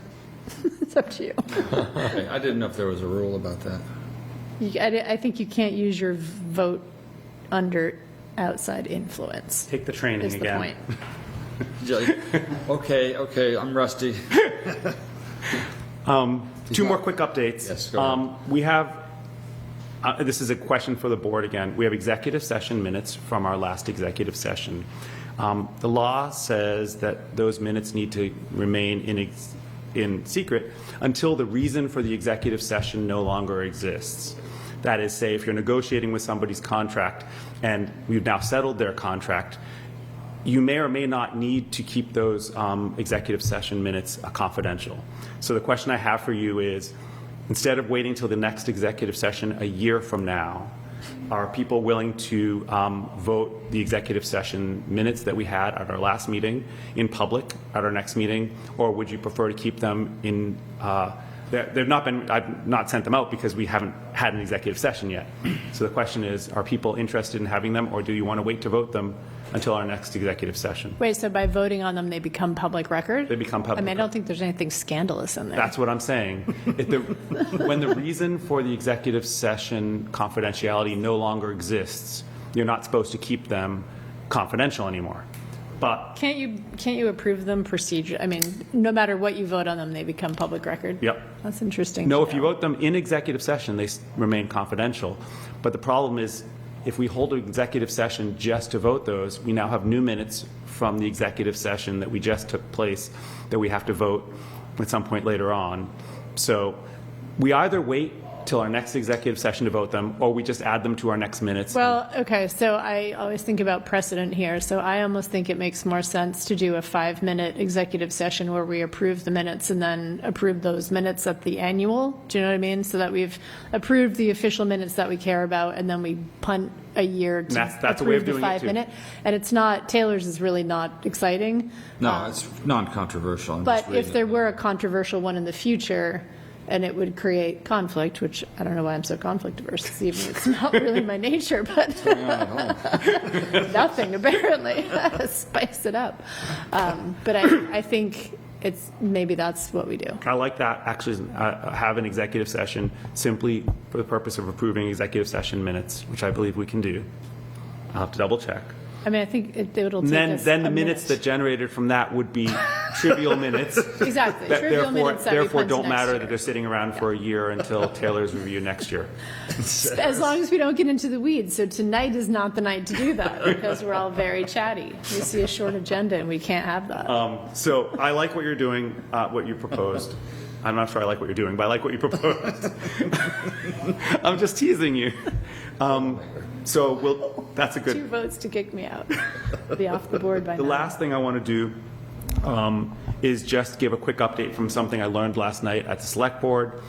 it's up to you. Okay, I didn't know if there was a rule about that. I think you can't use your vote under outside influence. Take the training Is the again. point. Okay, I'm rusty. Two more quick updates. Yes, go ahead. We have, this is a question for the board again. We have executive session minutes from our last executive session. The law says that those minutes need to remain in secret until the reason for the executive session no longer exists. That is, say, if you're negotiating with somebody's contract and we've now settled their contract, you may or may not need to keep those executive session minutes confidential. So the question I have for you is, instead of waiting till the next executive session a year from now, are people willing to vote the executive session minutes that we had at our last meeting in public at our next meeting, or would you prefer to keep them in? They've not been. I've not sent them out because we haven't had an executive session yet. So the question is, are people interested in having them, or do you want to wait to vote them until our next executive session? Wait, so by voting on them, they become public record? They become public I mean, I record. don't think there's anything scandalous in there. That's what I'm saying. When the reason for the executive session confidentiality no longer exists, you're not supposed to keep them confidential anymore. But Can't you approve them procedure? I mean, no matter what you vote on them, they become public record? Yep. That's interesting. no, to if you know. vote them in executive session, they remain confidential. But the problem is, if we hold an executive session just to vote those, we now have new minutes from the executive session that we just took place that we have to vote at some point later on. So we either wait till our next executive session to vote them, or we just add them to our next minutes. Well, okay, so I always think about precedent here. So I almost think it makes more sense to do a 5-minute executive session where we approve the minutes and then approve those minutes at the annual. Do you know what I mean? So that we've approved the official minutes that we care about, and then we punt a year to That's a way of approve the doing it, too. 5-minute. And it's not, Taylor's is really not exciting. No, it's non-controversial. I'm But just reading if there it. were a controversial one in the future, and it would create conflict, which I don't know why I'm so conflict averse this evening. It's not really my nature, but nothing apparently. Spice it up. But I think maybe that's what we do. I like that, actually, have an executive session simply for the purpose of approving executive session minutes, which I believe we can do. I'll have to double check. I mean, I think it'll take And us then the a minutes that minute. generated from that would be trivial minutes. Exactly, that trivial minutes that we therefore punt to don't next matter year. that they're sitting around for a year until Taylor's review next year. As long as we don't get into the weeds. So tonight is not the night to do that because we're all very chatty. We see a short agenda and we can't have that. So I like what you're doing, what you proposed. I'm not sure I like what you're doing, but I like what you proposed. I'm just teasing you. So that's a 2 good. votes to kick me out. I'll be off the board by The now. last thing I want to do is just give a quick update from something I learned last night at the select board,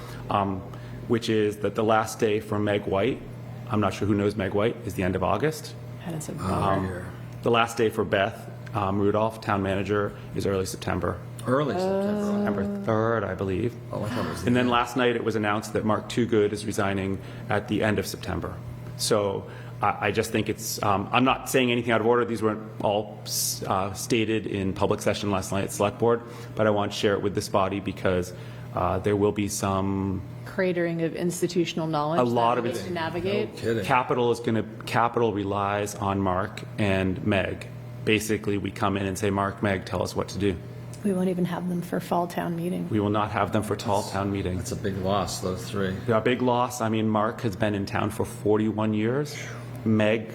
which is that the last day for Meg White, I'm not sure who knows Meg White, is the end of August. That is a The last day for Beth Rudolph, town manager, is early September. Early September. September 3rd, I believe. Oh, I thought it was the And then last night, it was announced that Mark Toogood is resigning at the end of September. So I just think it's, I'm not saying anything out of order. These weren't all stated in public session last night at Select Board, but I want to share it with this body because there will be some, Cratering of institutional knowledge. a lot that of we need it. to navigate. kidding. Capital relies on Mark and Meg. Basically, we come in and say, Mark, Meg, tell us what to do. We won't even have them for fall town meeting. We will not have them for tall town meetings. It's a big loss, those three. A big loss. I mean, Mark has been in town for 41 years. Meg,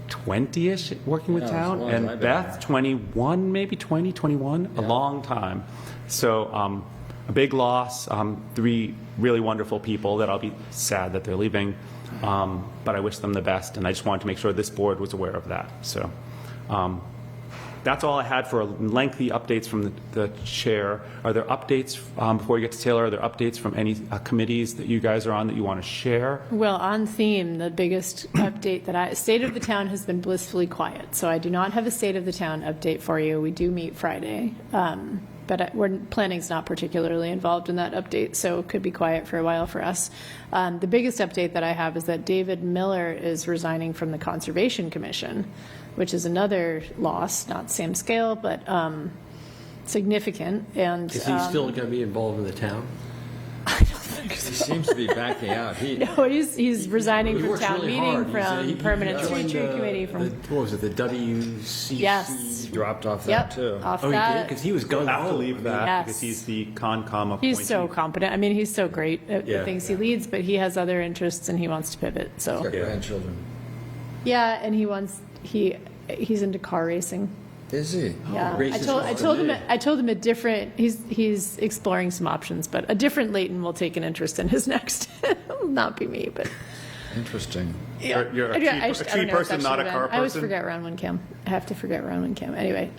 20-ish working with Yeah, town. as long as I've And been Beth, there. 21, maybe 21, a long time. So a big loss. Three really wonderful people that I'll be sad that they're leaving. But I wish them the best. And I just wanted to make sure this board was aware of that. So that's all I had for lengthy updates from the chair. Are there updates, before we get to Taylor, are there updates from any committees that you guys are on that you want to share? Well, on theme, the biggest update State of the Town has been blissfully quiet, so I do not have a State of the Town update for you. We do meet Friday, but planning's not particularly involved in that update, so it could be quiet for a while for us. The biggest update that I have is that David Miller is resigning from the Conservation Commission, which is another loss, not same scale, but significant. And Is he still going to be involved in the town? He seems to be backing out. no, he's resigning He from works town really meeting, hard. from He Permanent joined Street Tree Committee, from what was it, the WCC? Yes. Dropped off that, yep, too. off Oh, he did? that. Because he was going I'll have to home. leave that Yes. because he's the Concom appointee. He's so competent. I mean, he's so great at Yeah. the things he leads, but he has other interests and he wants to pivot. So Got grandchildren. yeah, and he's into car racing. Is he? Yeah, Races I told him a different. He's exploring some options, but a different Leighton will take an interest in his next. It'll not be me, but Interesting. yeah. You're a I tree- don't a know tree if that person, not should've a car been. I always person? forget Rowan Cam. I have to forget Rowan Cam. Anyway,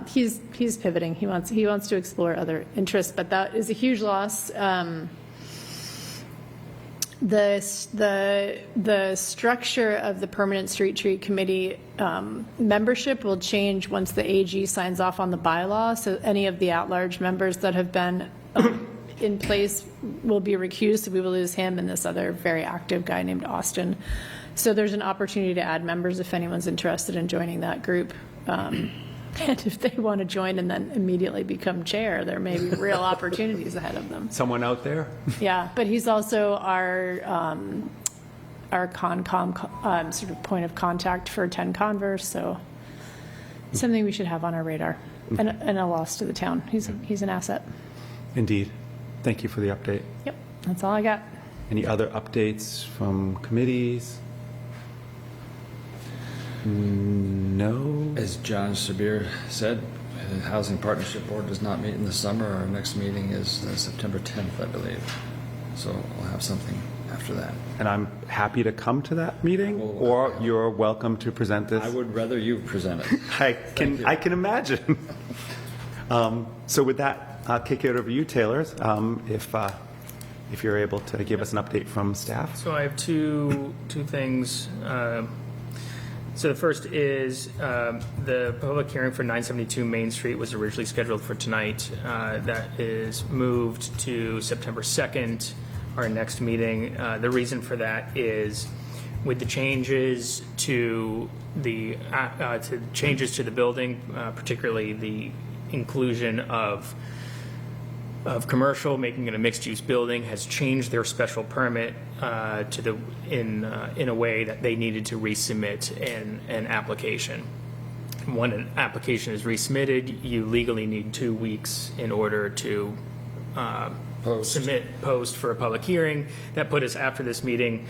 he's pivoting. He wants to explore other interests, but that is a huge loss. The structure of the Permanent Street Tree Committee membership will change once the AG signs off on the bylaw. So any of the at-large members that have been in place will be recused. So we will lose him and this other very active guy named Austin. So there's an opportunity to add members if anyone's interested in joining that group. And if they want to join and then immediately become chair, there may be real opportunities ahead of them. Someone out there? Yeah, but he's also our Concom sort of point of contact for 10 Converse, so something we should have on our radar, and a loss to the town. He's an asset. Indeed. Thank you for the update. Yep, that's all I got. Any other updates from committees? No. As John Sabir said, the Housing Partnership Board does not meet in the summer. Our next meeting is September 10th, I believe. So we'll have something after that. And I'm happy to come to that meeting, Well, or you're welcome to present this. I would rather you present it. I can imagine. So with that, I'll kick it over to you, Taylor, if you're able to give us an update from staff. So I have two things. So the first is the public hearing for 972 Main Street was originally scheduled for tonight. That is moved to September 2nd, our next meeting. The reason for that is with the changes to the building, particularly the inclusion of commercial, making it a mixed-use building, has changed their special permit in a way that they needed to resubmit an application. When an application is resubmitted, you legally need 2 weeks in order to post for a public hearing. That put us after this meeting,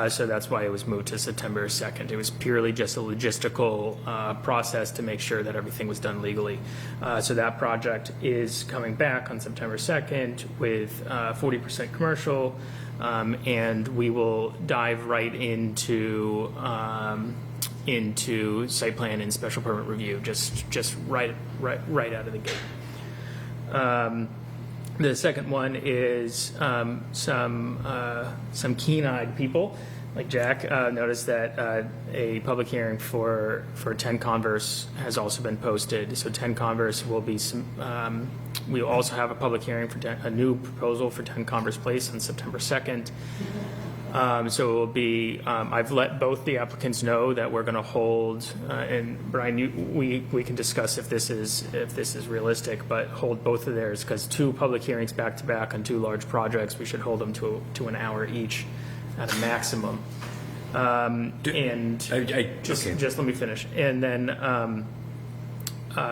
so that's why it was moved to September 2nd. It was purely just a logistical process to make sure that everything was done legally. So that project is coming back on September 2nd with 40% commercial, and we will dive right into site plan and special permit review, just right out of the gate. The second one is some keen-eyed people like Jack, noticed that a public hearing for 10 Converse has also been posted. So 10 Converse will be we will also have a public hearing for a new proposal for 10 Converse Place on September 2nd. So it will be, I've let both the applicants know that we're going to hold, and Brian, we can discuss if this is realistic, but hold both of theirs, because 2 public hearings back to back on 2 large projects, we should hold them to an hour each at a maximum. Just let me finish. And then,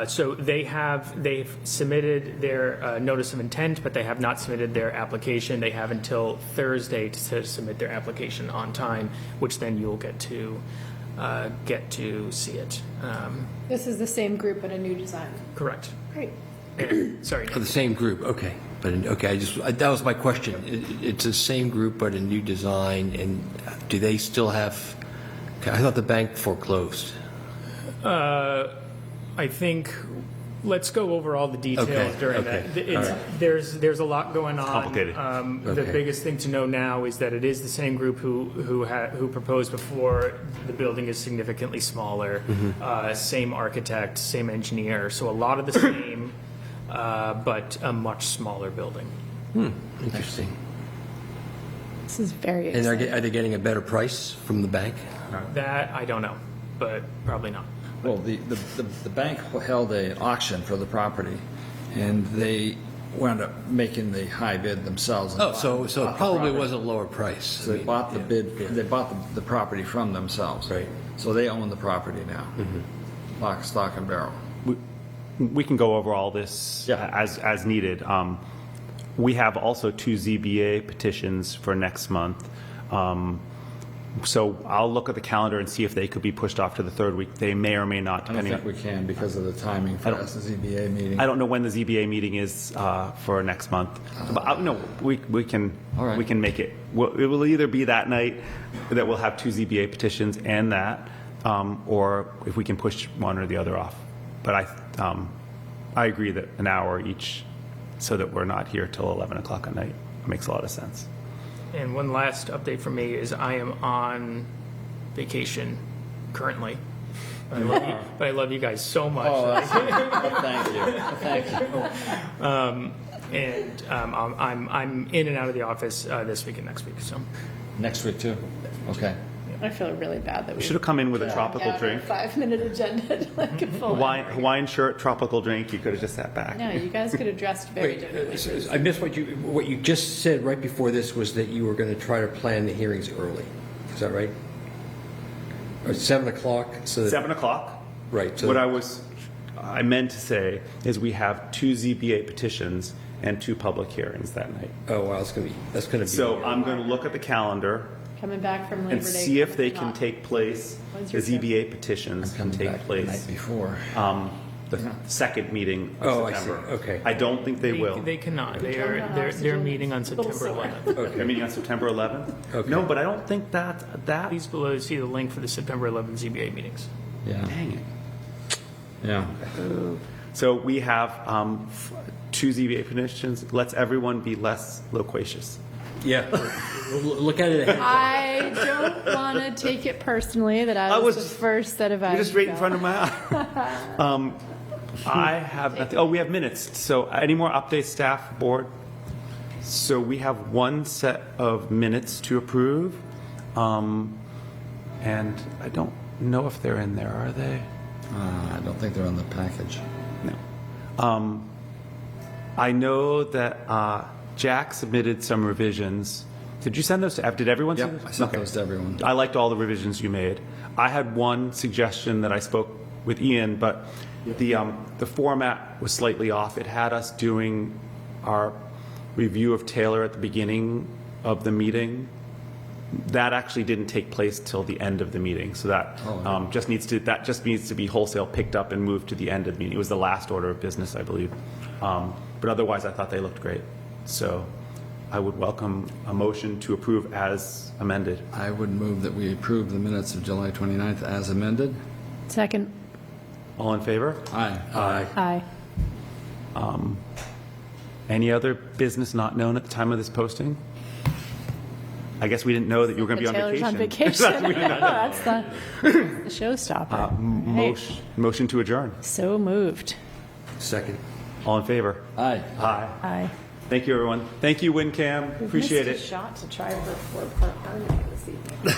so they've submitted their notice of intent, but they have not submitted their application. They have until Thursday to submit their application on time, which then you'll get to see it. This is the same group but a new design. Correct. Great. Sorry. Oh, the same group, okay. But, that was my question. It's the same group, but a new design, and do they still have, I thought the bank foreclosed. I think, let's go over all the details Okay, during okay. that. All right. There's a lot going on. complicated. The Okay. biggest thing to know now is that it is the same group who proposed before. The building is significantly smaller, same architect, same engineer, so a lot of the same, but a much smaller building. Interesting. This is very And exciting. are they getting a better price from the bank? That I don't know, but probably not. Well, the bank held an auction for the property, and they wound up making the high bid themselves. and Oh, bought- so bought it the probably property. was a lower price. So they bought the bid, they bought the property from themselves. Right. So they own the property now. Lock, stock, and barrel. We can go over all this Yeah. as needed. We have also 2 ZBA petitions for next month. So I'll look at the calendar and see if they could be pushed off to the 3rd week. They may or may not, I don't depending think we can because of the timing for the ZBA meeting. I don't know when the ZBA meeting is for next month, but no, we can All right. we can make it. It will either be that night that we'll have 2 ZBA petitions and that, or if we can push one or the other off. But I agree that an hour each, so that we're not here till 11 o'clock at night, makes a lot of sense. And one last update from me is I am on vacation currently. But I love you guys so much. Thank you. And I'm in and out of the office this week and next week. So Next week, too? Okay. I feel really bad that we Should have come in with a tropical drink, 5-minute agenda like a full. Hawaiian shirt, tropical drink. You could have just sat back. No, you guys could have dressed very Wait, differently. I missed what you just said right before this was that you were going to try to plan the hearings early. Is that right? Or 7 o'clock? So that, 7 o'clock. right. So What I meant to say is we have 2 ZBA petitions and 2 public hearings that night. oh wow, that's going to be. So I'm going to look at the calendar Coming back from Labor and Day. see if they can not. take place, When's the your trip? ZBA petitions can Coming take back the night place before. the second meeting of Oh, I see. September. Okay. I don't think they will. they cannot. turn on They're oxygen. meeting on September Little 11th. They're meeting on September 11th? Okay. No, but I don't think that, Please below see the link for the September 11th ZBA meetings. Yeah. dang it. Yeah. So we have 2 ZBA petitions. Let's everyone be less loquacious. Yeah. Look at it ahead. I don't want to take it personally that I was the first set of eyes. You're just right in front of my eye. I have nothing. Oh, we have minutes. So any more updates, staff, board? So we have 1 set of minutes to approve. And I don't know if they're in there, are they? I don't think they're on the package. No. I know that Jack submitted some revisions. Did you send those to, did everyone send Yep, those? I sent Okay. those to everyone. I liked all the revisions you made. I had one suggestion that I spoke with Ian, but the format was slightly off. It had us doing our review of Taylor at the beginning of the meeting. That actually didn't take place till the end of the meeting, so that just needs to be wholesale picked up and moved to the end of the meeting. It was the last order of business, I believe. But otherwise, I thought they looked great. So I would welcome a motion to approve as amended. I would move that we approve the minutes of July 29th as amended. Second. All in favor? Aye. Aye. Aye. Any other business not known at the time of this posting? I guess we didn't know that you were going to be Taylor's on on vacation. vacation. We did not know. That's the showstopper. Motion to adjourn. So moved. Second. All in favor? Aye. Aye. Aye. Thank you, everyone. Thank you, WinCam. Appreciate Missed it. a shot to try for four-part harmony this evening.